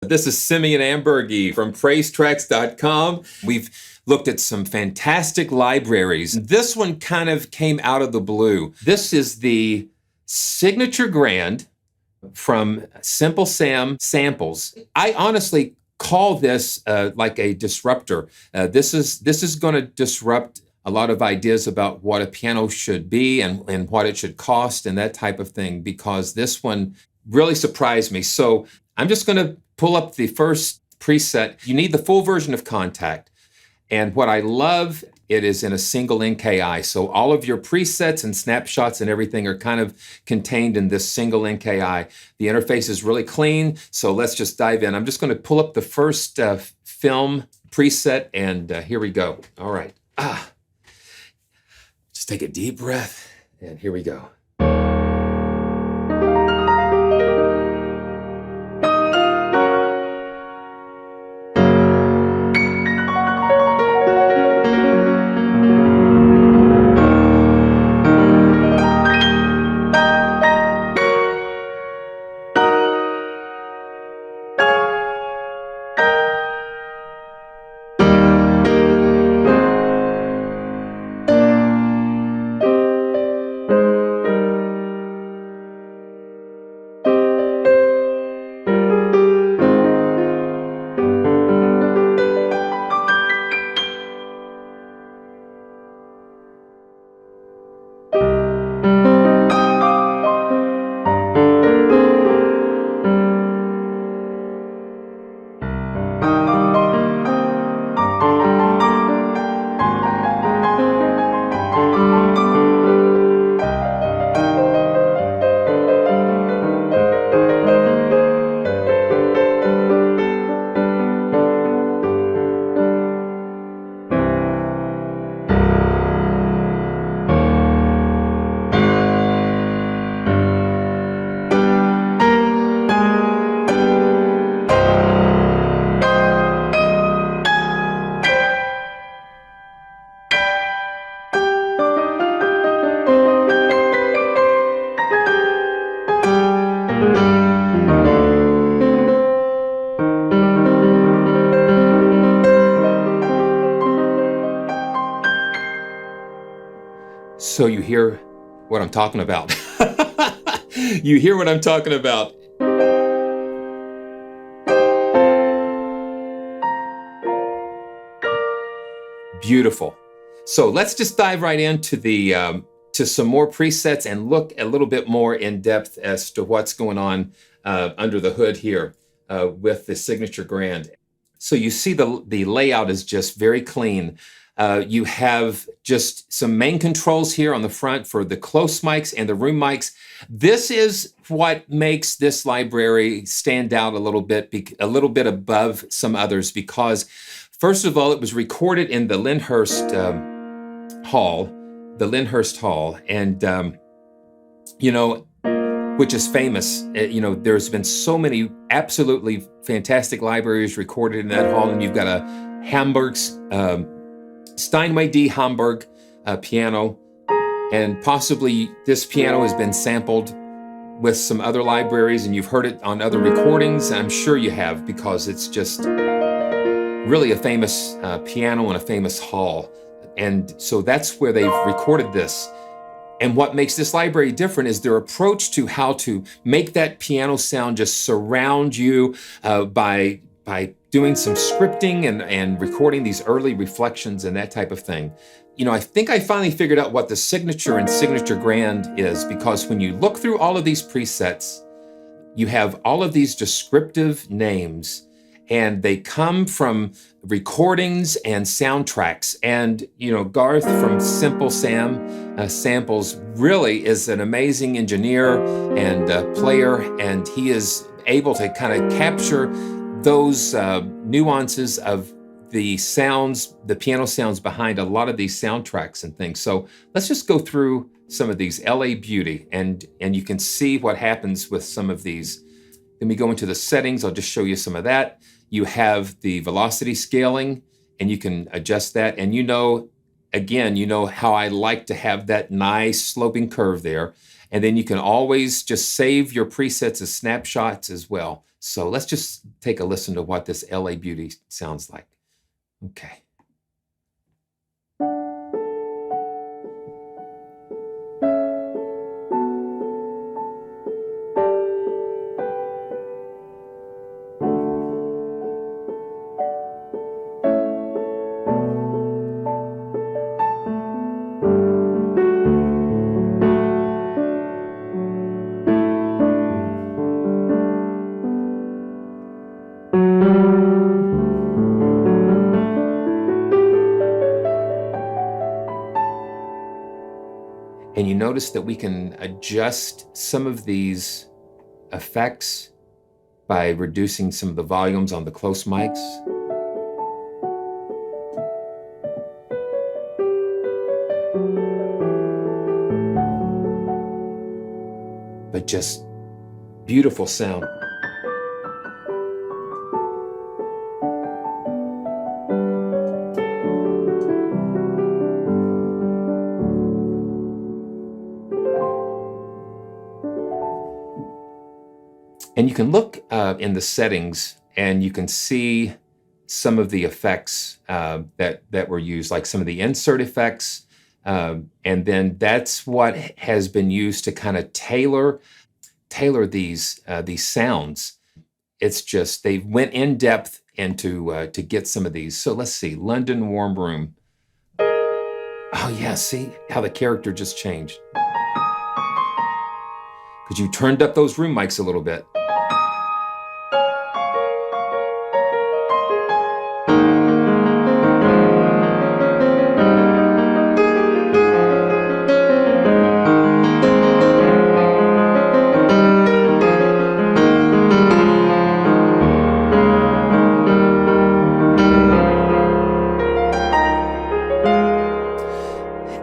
This is Simeon Ambergy from PraiseTracks.com. We've looked at some fantastic libraries. This one kind of came out of the blue. This is the Signature Grand from Simple Sam Samples. I honestly call this like a disruptor. This is going to disrupt a lot of ideas about what a piano should be and what it should cost and that type of thing, because this one really surprised me. So I'm just going to pull up the first preset. You need the full version of Contact. And what I love, it is in a single NKI. So all of your presets and snapshots and everything are kind of contained in this single NKI. The interface is really clean. So let's just dive in. I'm just going to pull up the first film preset, and here we go. All right. Just take a deep breath, and here we go. So you hear what I'm talking about. You hear what I'm talking about. Beautiful. So let's just dive right into the to some more presets and look a little bit more in depth as to what's going on under the hood here with the Signature Grand. So you see the layout is just very clean. You have just some main controls here on the front for the close mics and the room mics. This is what makes this library stand out a little bit above some others, because first of all, it was recorded in the Lyndhurst Hall, and which is famous. There's been so many absolutely fantastic libraries recorded in that hall, and you've got a Hamburg's Steinway D Hamburg piano, and possibly this piano has been sampled with some other libraries, and you've heard it on other recordings. I'm sure you have, because it's just really a famous piano in a famous hall. And so that's where they've recorded this. And what makes this library different is their approach to how to make that piano sound just surround you by doing some scripting and recording these early reflections and that type of thing. I think I finally figured out what the Signature and Signature Grand is, because when you look through all of these presets, you have all of these descriptive names, and they come from recordings and soundtracks. And, Garth from Simple Sam Samples really is an amazing engineer and player, and he is able to kind of capture those nuances of the sounds, the piano sounds behind a lot of these soundtracks and things. So let's just go through some of these. LA Beauty, and you can see what happens with some of these. Then we go into the settings. I'll just show you some of that. You have the velocity scaling, and you can adjust that. And again, how I like to have that nice sloping curve there. And then you can always just save your presets as snapshots as well. So let's just take a listen to what this LA Beauty sounds like. Okay. And you notice that we can adjust some of these effects by reducing some of the volumes on the close mics. But just beautiful sound. And you can look in the settings and you can see some of the effects that were used, like some of the insert effects. And then that's what has been used to kind of tailor these sounds. It's just, they went in depth into to get some of these. So let's see, London Warm Room. Oh yeah, see how the character just changed. Because you turned up those room mics a little bit.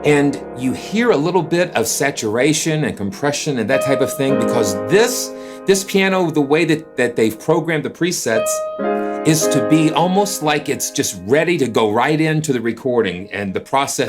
And you hear a little bit of saturation and compression and that type of thing, because this piano, the way that they've programmed the presets, is to be almost like it's just ready to go right into the recording and the process.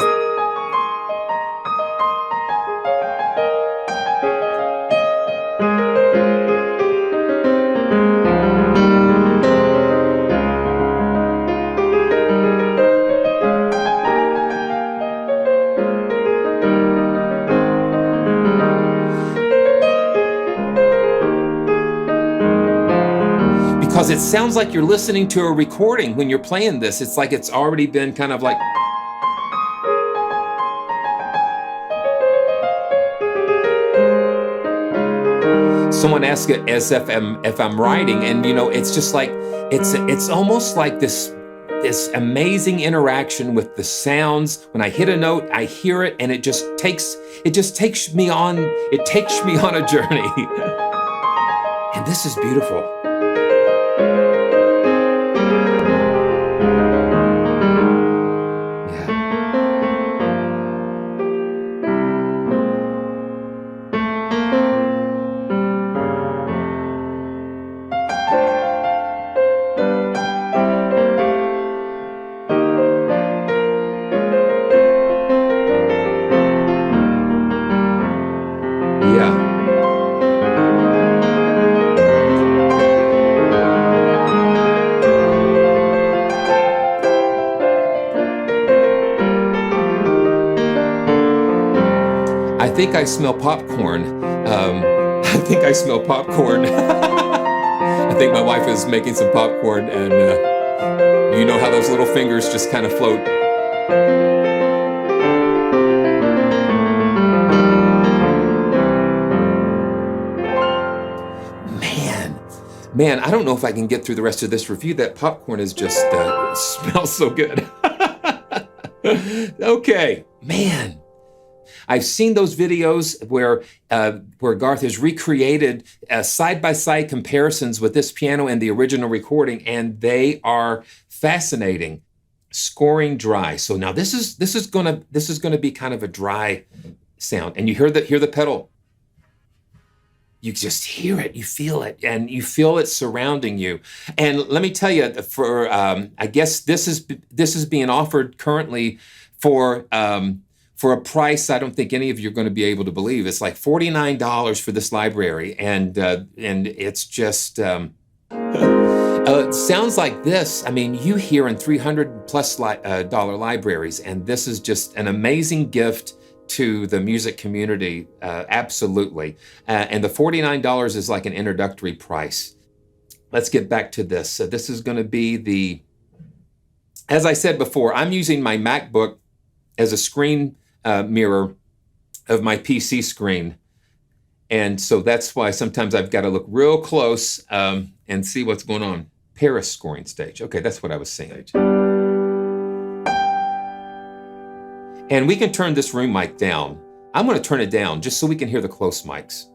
Because it sounds like you're listening to a recording when you're playing this. It's like it's already been kind of like... Someone asked it as if I'm writing, and you know, it's just like, it's almost like this amazing interaction with the sounds. When I hit a note, I hear it, and it just takes me on a journey. And this is beautiful. I think I smell popcorn. I think I smell popcorn. I think my wife is making some popcorn, and you know how those little fingers just kind of float. Man, I don't know if I can get through the rest of this review. That popcorn is just smells so good. Okay, man. I've seen those videos where Garth has recreated side-by-side comparisons with this piano and the original recording, and they are fascinating. Scoring dry. So now this is gonna be kind of a dry sound, and you hear the pedal. You just hear it, you feel it, and you feel it surrounding you. And let me tell you, for I guess this is being offered currently for a price I don't think any of you are going to be able to believe. It's like $49 for this library, and it's just It sounds like this. I mean, you hear in 300 plus dollar libraries, and this is just an amazing gift to the music community. Absolutely. And the $49 is like an introductory price. Let's get back to this. So this is going to be as I said before, I'm using my MacBook as a screen mirror of my PC screen. And so that's why sometimes I've got to look real close and see what's going on. Paris scoring stage. Okay, that's what I was saying. And we can turn this room mic down. I'm going to turn it down just so we can hear the close mics.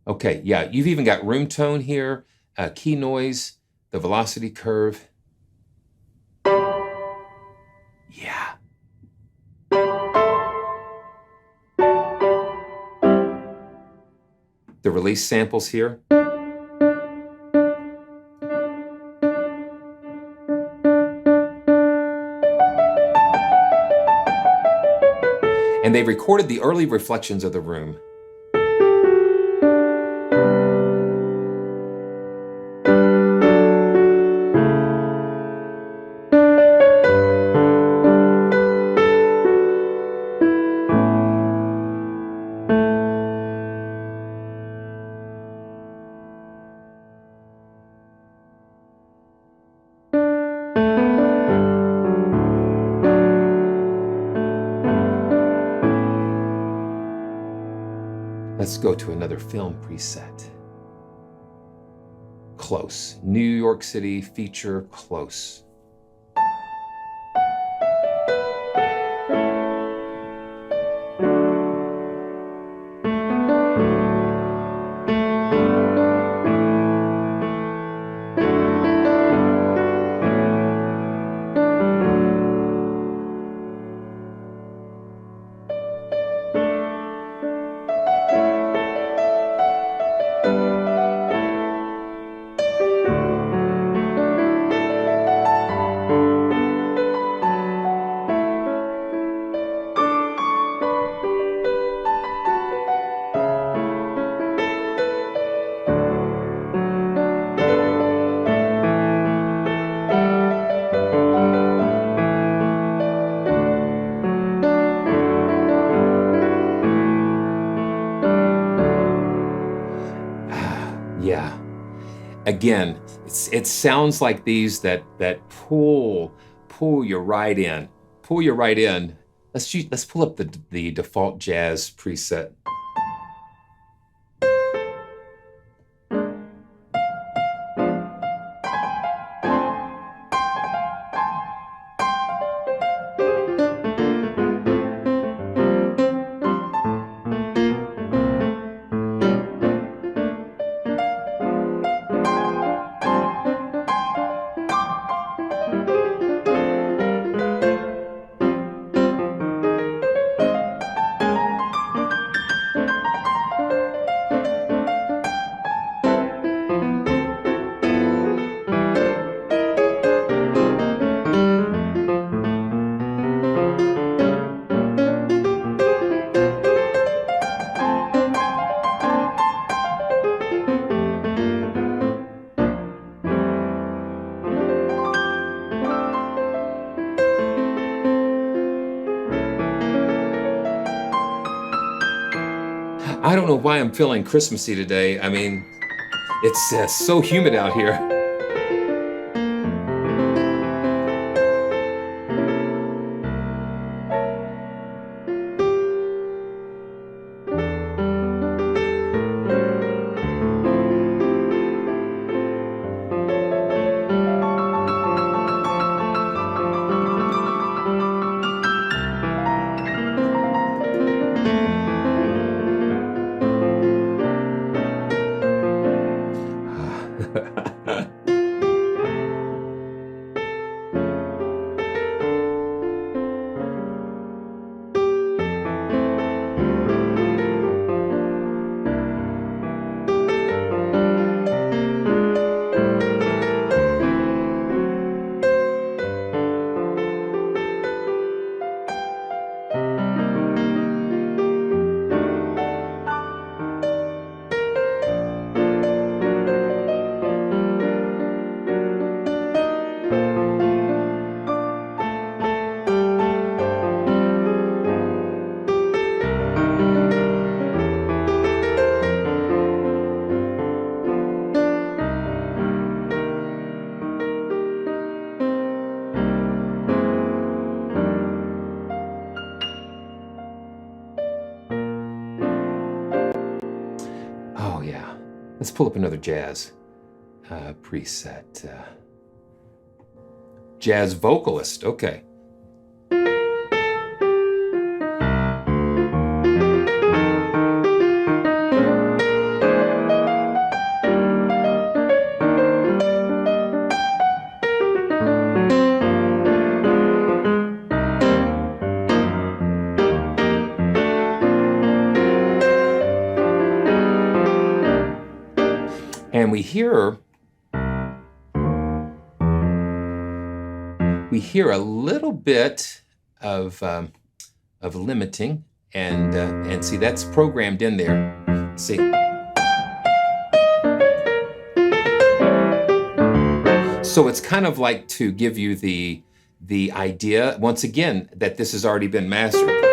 Okay, yeah, you've even got room tone here, key noise, the velocity curve. Yeah. The release samples here. And they recorded the early reflections of the room. Let's go to another film preset. Close. New York City feature Close. Yeah. Again, it sounds like these that pull you right in. Pull you right in. Let's pull up the default jazz preset. I don't know why I'm feeling Christmassy today. I mean, it's so humid out here. Let's pull up another jazz preset. Jazz vocalist, okay. And we hear a little bit of limiting, and see, that's programmed in there. See, so it's kind of like to give you the idea once again that this has already been mastered.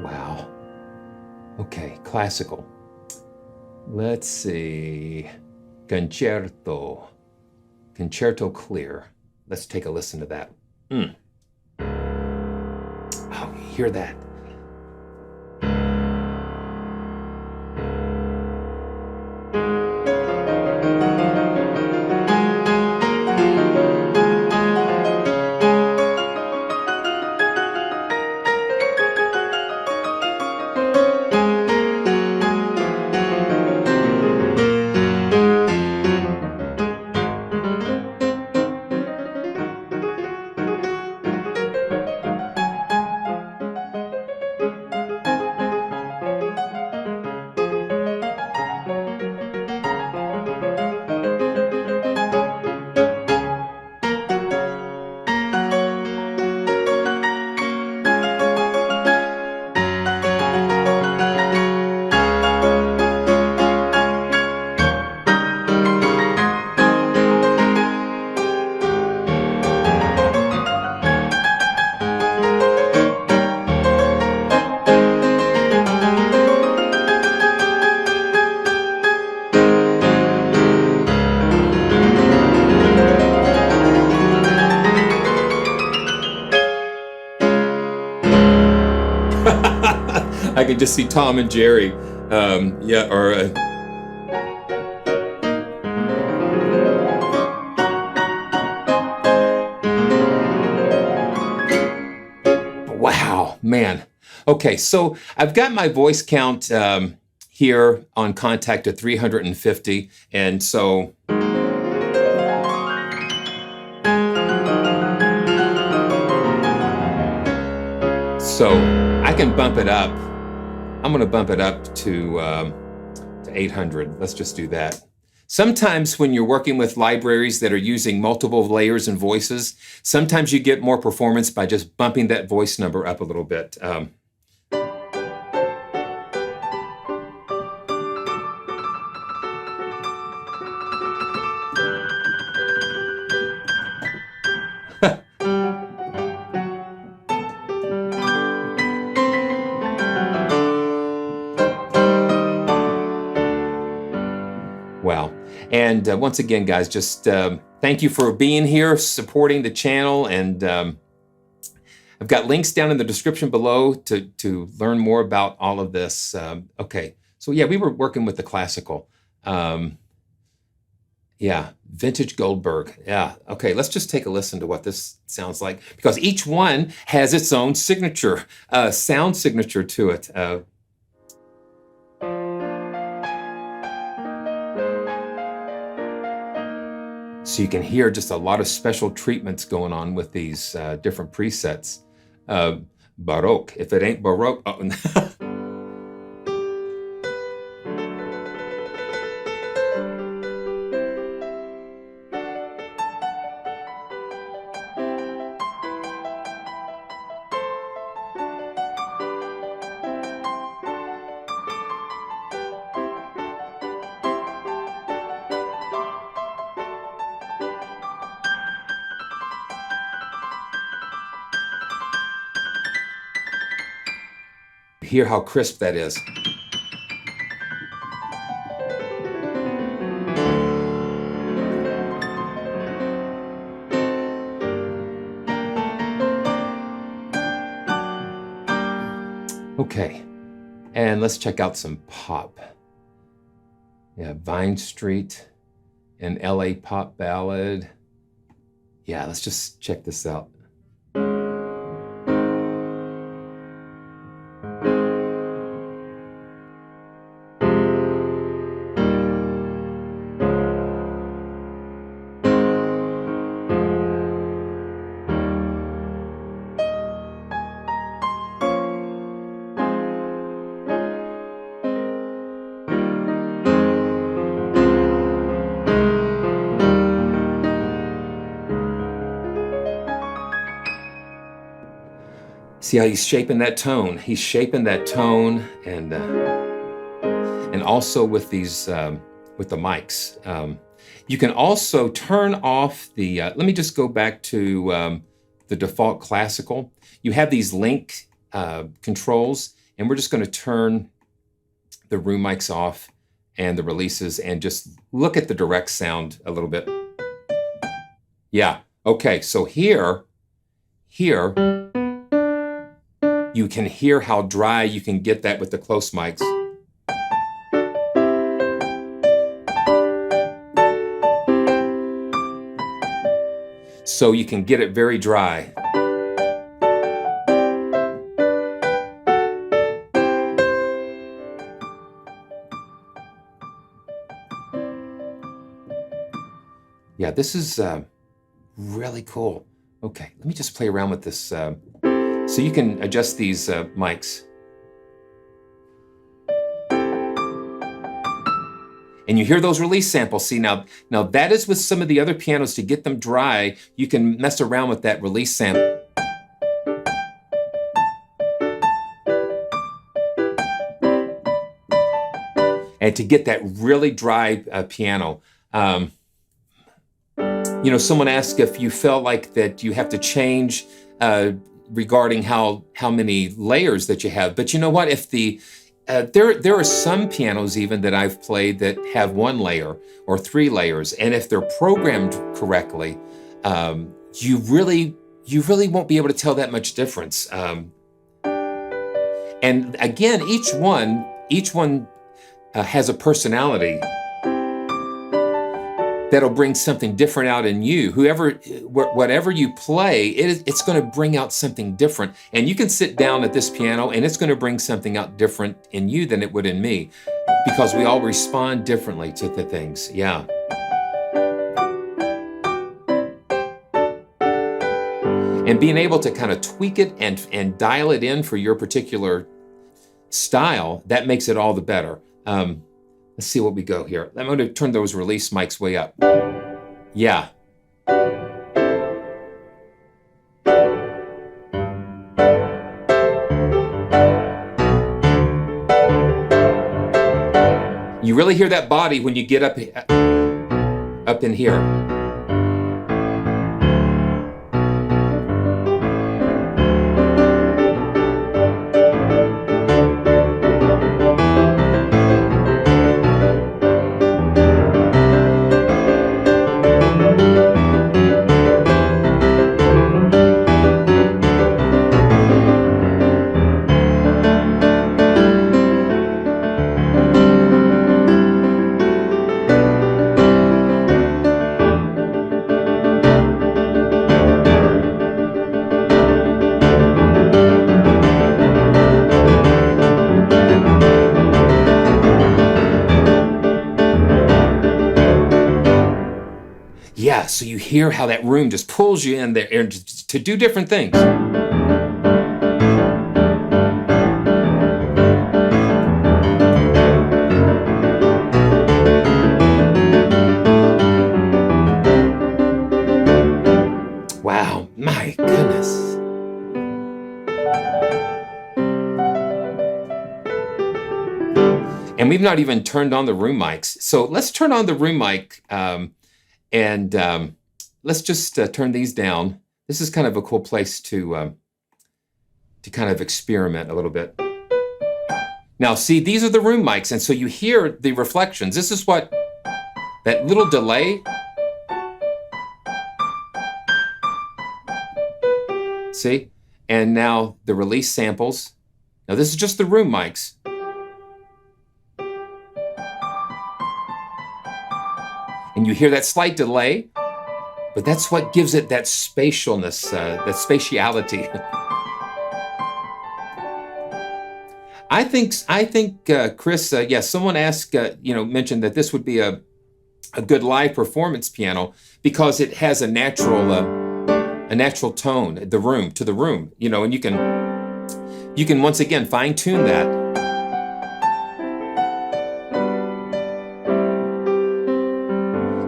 Wow. Okay, classical. Let's see. Concerto. Concerto clear. Let's take a listen to that. Oh, hear that? I can just see Tom and Jerry. Yeah, or wow, man. Okay, so I've got my voice count here on Contact at 350, and so I can bump it up. I'm going to bump it up to 800. Let's just do that. Sometimes when you're working with libraries that are using multiple layers and voices, sometimes you get more performance by just bumping that voice number up a little bit. Wow. And once again, guys, just thank you for being here, supporting the channel. And I've got links down in the description below to learn more about all of this. Okay. So yeah, we were working with the classical. Yeah, vintage Goldberg. Yeah. Okay, let's just take a listen to what this sounds like, because each one has its own signature, sound signature to it. So you can hear just a lot of special treatments going on with these different presets. Baroque. If it ain't Baroque, oh. hear how crisp that is. Okay, and let's check out some pop. Yeah, Vine Street, an LA pop ballad. Yeah, let's just check this out. See how he's shaping that tone? He's shaping that tone, and also with these with the mics. You can also turn off the. Let me just go back to the default classical. You have these link controls, and we're just going to turn the room mics off and the releases, and just look at the direct sound a little bit. Yeah. Okay. So here. You can hear how dry you can get that with the close mics. So you can get it very dry. Yeah, this is really cool. Okay, let me just play around with this. So you can adjust these mics. And you hear those release samples. See, now that is with some of the other pianos. To get them dry, you can mess around with that release sample. And to get that really dry piano. You know, someone asked if you felt like that you have to change regarding how many layers that you have. But you know what? If the there are some pianos even that I've played that have 1 layer or 3 layers, and if they're programmed correctly, you really won't be able to tell that much difference. And again, each one has a personality that'll bring something different out in you. Whatever you play, it's going to bring out something different. And you can sit down at this piano and it's going to bring something out different in you than it would in me, because we all respond differently to the things. Yeah. And being able to kind of tweak it and dial it in for your particular style, that makes it all the better. Let's see what we go here. I'm going to turn those release mics way up. Yeah. You really hear that body when you get up in here. Yeah, so you hear how that room just pulls you in there to do different things. Wow, my goodness. And we've not even turned on the room mics. So let's turn on the room mic. And let's just turn these down. This is kind of a cool place to kind of experiment a little bit. Now, see, these are the room mics, and so you hear the reflections. This is what, that little delay. See? And now the release samples. Now, this is just the room mics. And you hear that slight delay, but that's what gives it that spatialness, that spatiality. I think, Chris, yes, someone asked, mentioned that this would be a good live performance piano because it has a natural tone, the room, and you can once again fine tune that.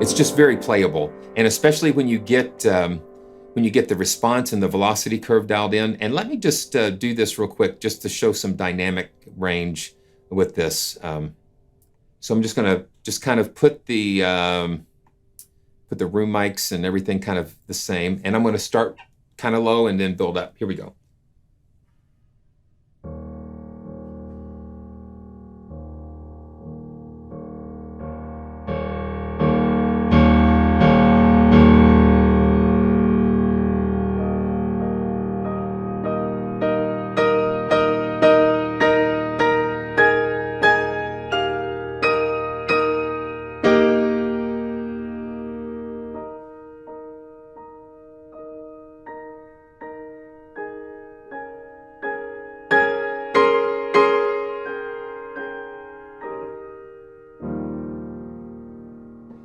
It's just very playable, and especially when you get the response and the velocity curve dialed in. And let me just do this real quick, just to show some dynamic range with this. So I'm just gonna kind of put the room mics and everything kind of the same, and I'm gonna start kind of low and then build up. Here we go.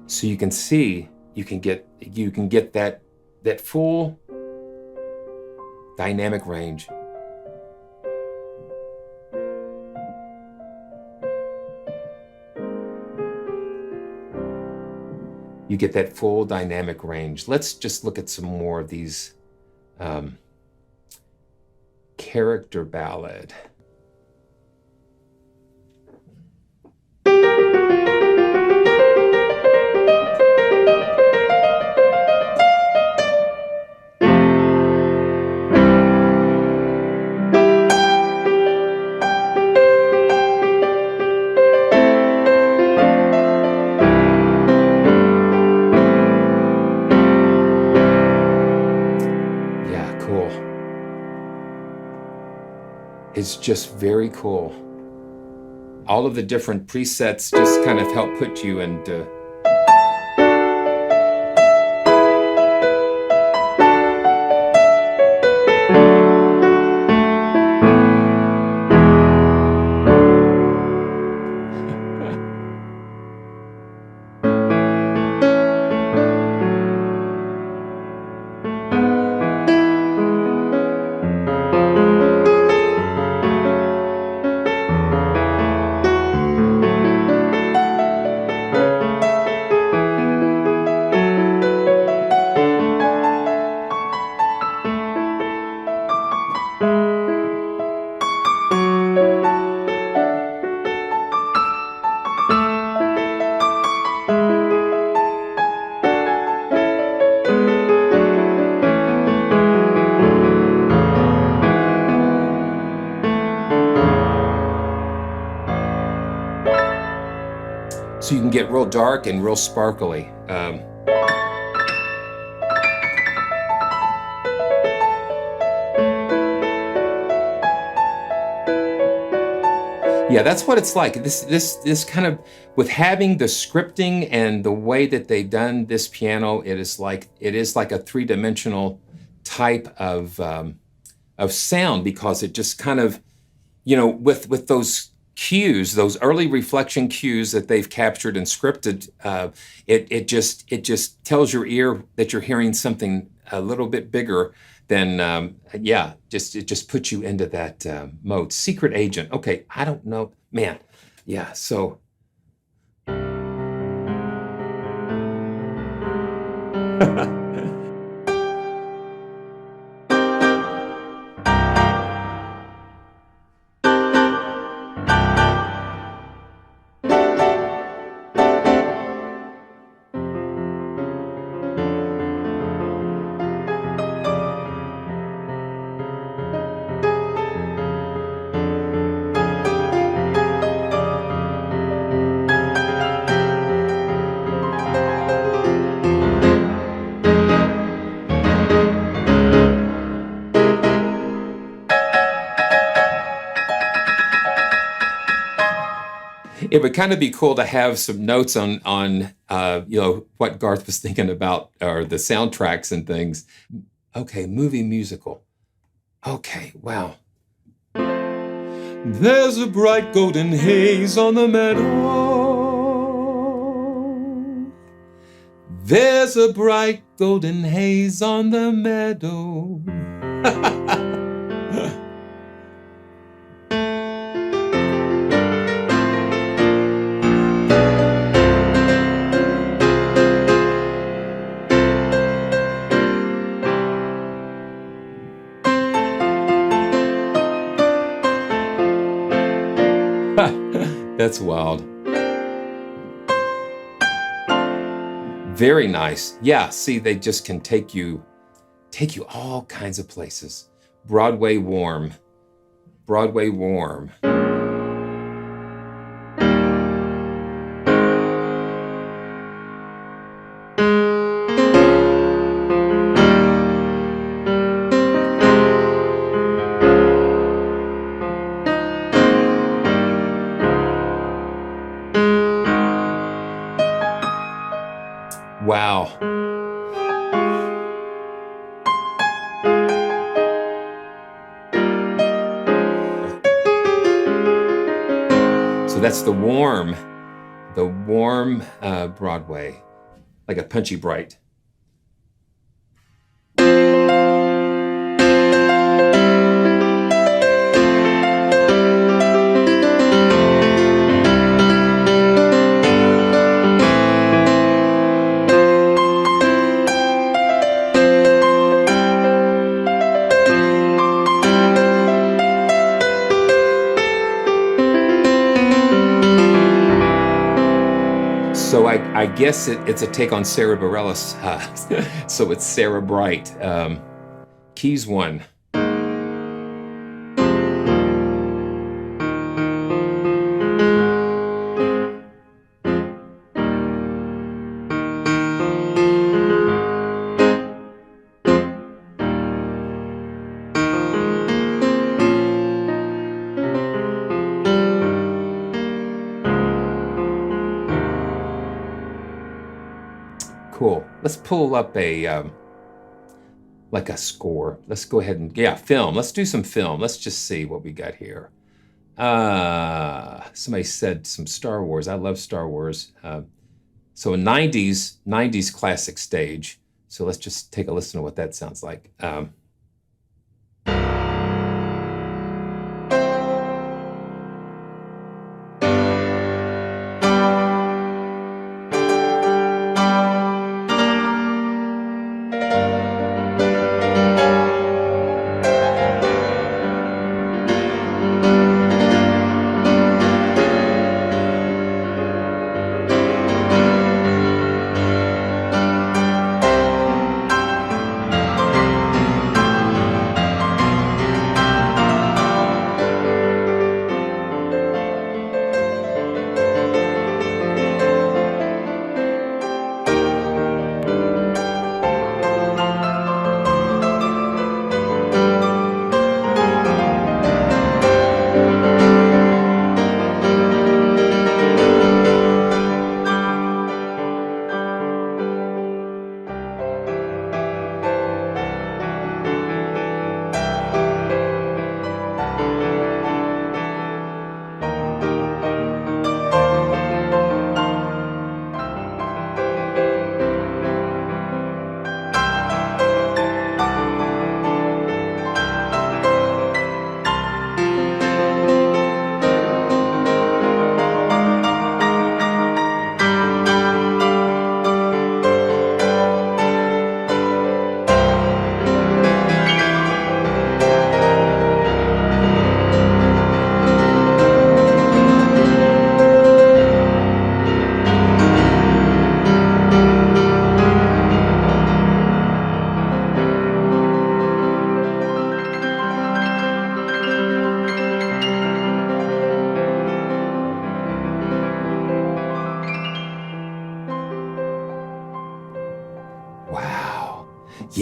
So you can see, you can get that full dynamic range. You get that full dynamic range. Let's just look at some more of these. Character ballad. It's just very cool. All of the different presets just kind of help put you into so you can get real dark and real sparkly. Yeah, that's what it's like. This kind of, with having the scripting and the way that they've done this piano, it is like a three-dimensional type of sound, because it just kind of, with those cues, those early reflection cues that they've captured and scripted, it just tells your ear that you're hearing something a little bit bigger than, it just puts you into that mode. Secret Agent. Okay, I don't know, man. Yeah, so. It would kind of be cool to have some notes on what Garth was thinking about, or the soundtracks and things. Okay, movie musical. Okay, wow. There's a bright golden haze on the meadow. There's a bright golden haze on the meadow. That's wild. Very nice. Yeah, see, they just can take you all kinds of places. Broadway warm. Broadway warm. Wow. So that's the warm Broadway, like a Punchy Bright. So I guess it's a take on Sarah Bareilles. So it's Sarah Bright. Keys 1. Cool. Let's pull up a like a score. Let's go ahead and film. Let's do some film. Let's just see what we got here. Somebody said some Star Wars. I love Star Wars. So a 90s classic stage. So let's just take a listen to what that sounds like.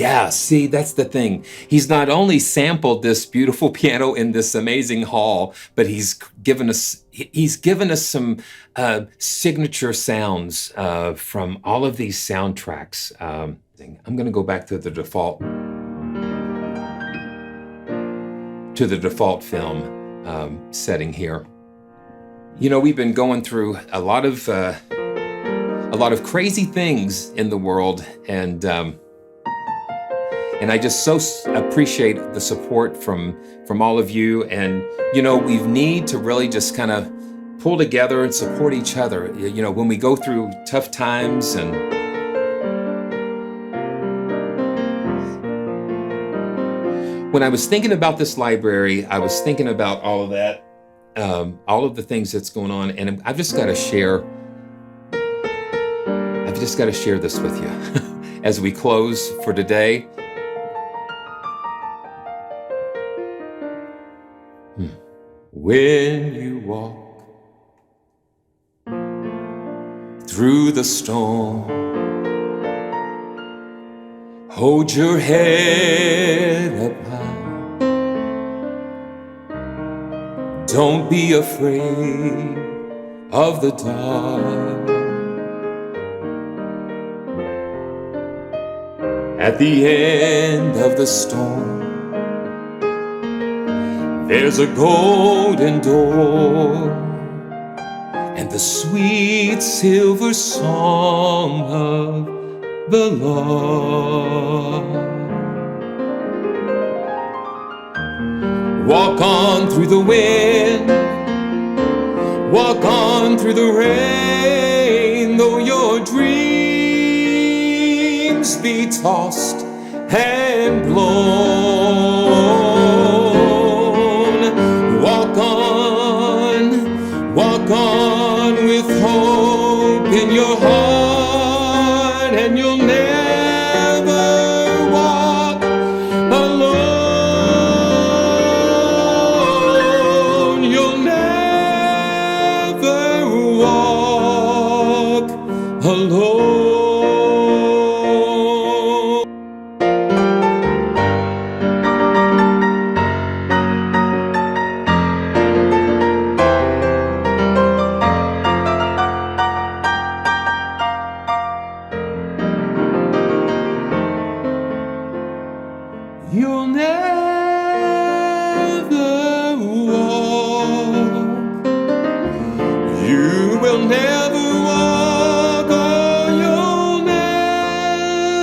Yeah, see, that's the thing. He's not only sampled this beautiful piano in this amazing hall, but he's given us some signature sounds from all of these soundtracks. I'm going to go back to the default film setting here. You know, we've been going through a lot of crazy things in the world, and I just so appreciate the support from all of you. And, you know, we need to really just kind of pull together and support each other, you know, when we go through tough times. And when I was thinking about this library, I was thinking about all of that, all of the things that's going on. And I've just got to share this with you as we close for today. When you walk through the storm, hold your head up high. Don't be afraid of the dark. At the end of the storm, there's a golden door and the sweet silver song of the Lord. Walk on through the wind, walk on through the rain, though your dreams be tossed and blown. Walk on with hope in your heart, and you'll never walk alone. You'll never walk alone. You'll never walk. You will never walk. Oh, you'll never walk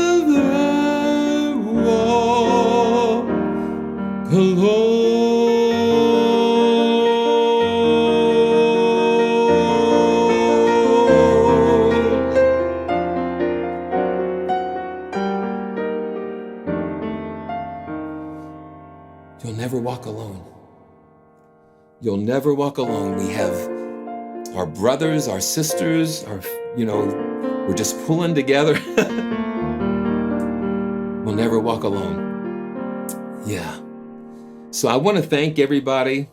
alone. You'll never walk alone. You'll never walk alone. We have our brothers, our sisters, we're just pulling together. We'll never walk alone. Yeah. So I want to thank everybody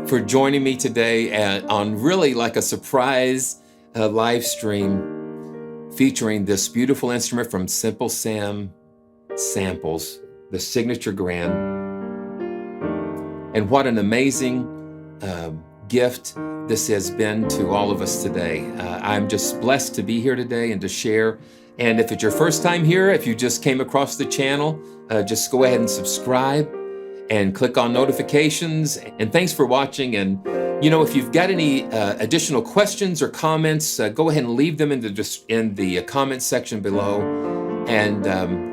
for joining me today on really like a surprise live stream featuring this beautiful instrument from Simple Sam Samples, the signature grand. And what an amazing gift this has been to all of us today. I'm just blessed to be here today and to share. And if it's your first time here, if you just came across the channel, just go ahead and subscribe and click on notifications. And thanks for watching. And if you've got any additional questions or comments, go ahead and leave them in the comment section below. And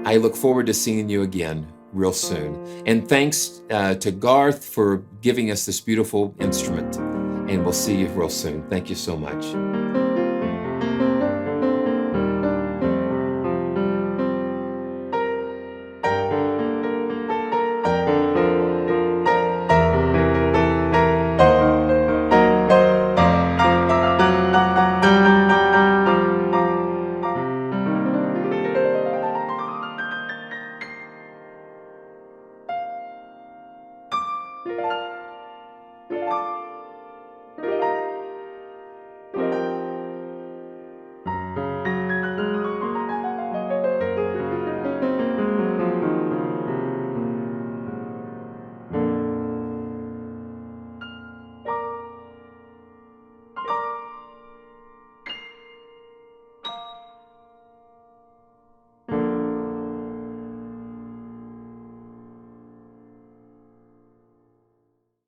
I look forward to seeing you again real soon. And thanks to Garth for giving us this beautiful instrument. And we'll see you real soon. Thank you so much.